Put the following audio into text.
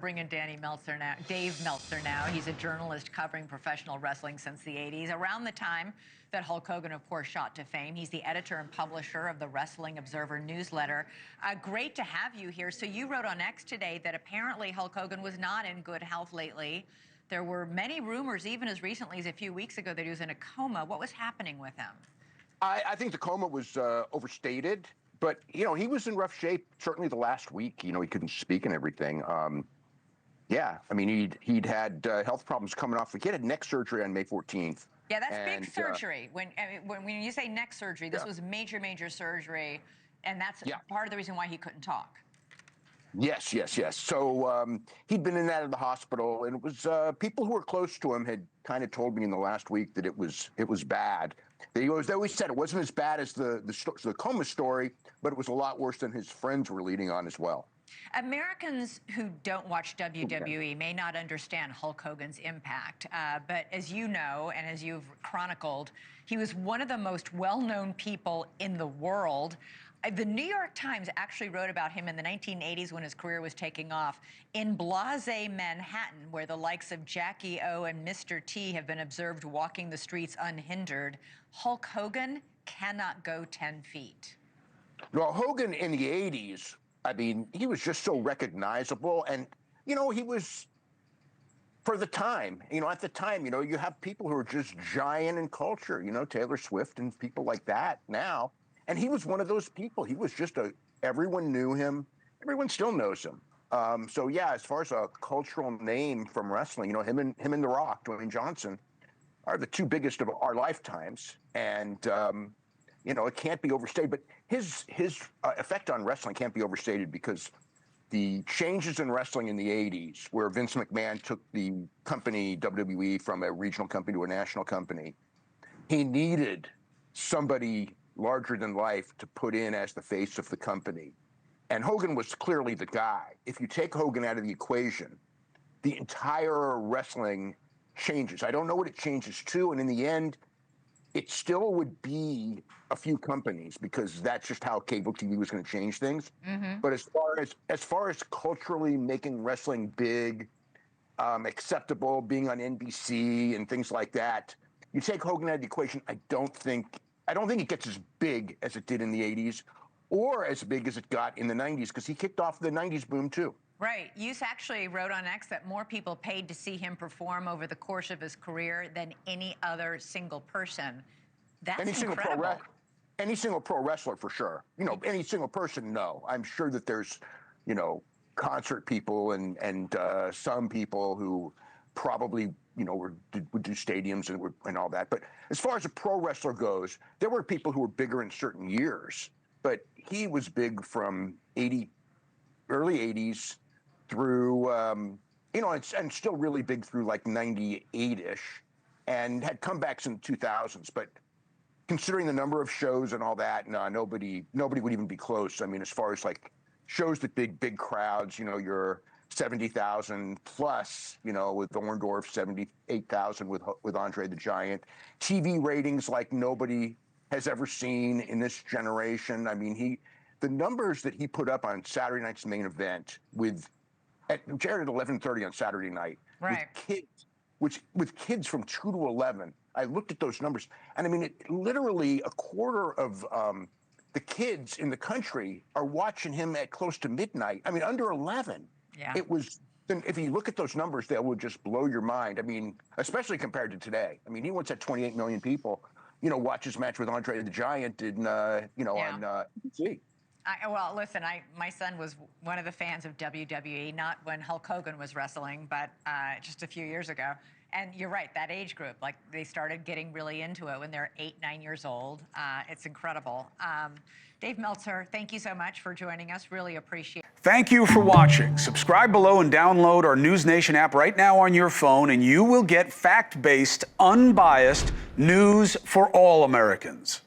Bring in Dave Meltzer now. He's a journalist covering professional wrestling since the 80s, around the time that Hulk Hogan, of course, shot to fame. He's the editor and publisher of the Wrestling Observer newsletter. Great to have you here. So you wrote on X today that apparently Hulk Hogan was not in good health lately. There were many rumors, even as recently as a few weeks ago, that he was in a coma. What was happening with him? I think the coma was overstated, but, he was in rough shape, certainly the last week. He couldn't speak and everything. Yeah, I mean, he'd had health problems coming off. He had neck surgery on May 14th. Yeah, that's big surgery. When you say neck surgery, this was major surgery, and that's part of the reason why he couldn't talk. Yes. So he'd been in and out of the hospital, and it was people who were close to him had kind of told me in the last week that it was bad. They always said it wasn't as bad as the coma story, but it was a lot worse than his friends were leading on as well. Americans who don't watch WWE may not understand Hulk Hogan's impact, but as you know, and as you've chronicled, he was one of the most well-known people in the world. The New York Times actually wrote about him in the 1980s when his career was taking off. In blasé Manhattan, where the likes of Jackie O and Mr. T have been observed walking the streets unhindered, Hulk Hogan cannot go 10 feet. Well, Hogan in the 80s, I mean, he was just so recognizable. And, he was, for the time, at the time, you have people who are just giant in culture, Taylor Swlft and people like that now. And he was one of those people. He was just everyone knew him. Everyone still knows him. So, yeah, as far as a cultural name from wrestling, him and The Rock, Dwayne Johnson, are the two biggest of our lifetimes. And, it can't be overstated. But his effect on wrestling can't be overstated because the changes in wrestling in the 80s, where Vince McMahon took the company WWE from a regional company to a national company, he needed somebody larger than life to put in as the face of the company. And Hogan was clearly the guy. If you take Hogan out of the equation, the entire wrestling changes. I don't know what it changes to, and in the end, it still would be a few companies because that's just how cable TV was going to change things. But as far as culturally making wrestling big, acceptable, being on NBC and things like that, you take Hogan out of the equation. I don't think it gets as big as it did in the 80s or as big as it got in the 90s because he kicked off the 90s boom too. Right. You actually wrote on X that more people paid to see him perform over the course of his career than any other single person. That's incredible. Any single pro wrestler for sure. Any single person, no. I'm sure that there's, concert people and some people who probably, would do stadiums and all that. But as far as a pro wrestler goes, there were people who were bigger in certain years. But he was big from early 80s through, and still really big through like 98-ish, and had comebacks in the 2000s. But considering the number of shows and all that, no, nobody would even be close. I mean, as far as like shows that big crowds, your 70,000 plus, with Orndorff, 78,000 with Andre the Giant, TV ratings like nobody has ever seen in this generation. I mean, the numbers that he put up on Saturday night's main event at 11:30 on Saturday night, right, with kids from 2 to 11. I looked at those numbers, and I mean, literally a quarter of the kids in the country are watching him at close to midnight. I mean, under 11. Yeah. It was. If you look at those numbers, they will just blow your mind. I mean, especially compared to today. I mean, he once had 28 million people, watch his match with Andre the Giant on NBC. Well, listen, my son was one of the fans of WWE, not when Hulk Hogan was wrestling, but just a few years ago. And you're right, that age group, like they started getting really into it when they're 8, 9 years old. It's incredible. Dave Meltzer, thank you so much for joining us. Really appreciate it. Thank you for watching. Subscribe below and download our NewsNation app right now on your phone, and you will get fact-based, unbiased news for all Americans.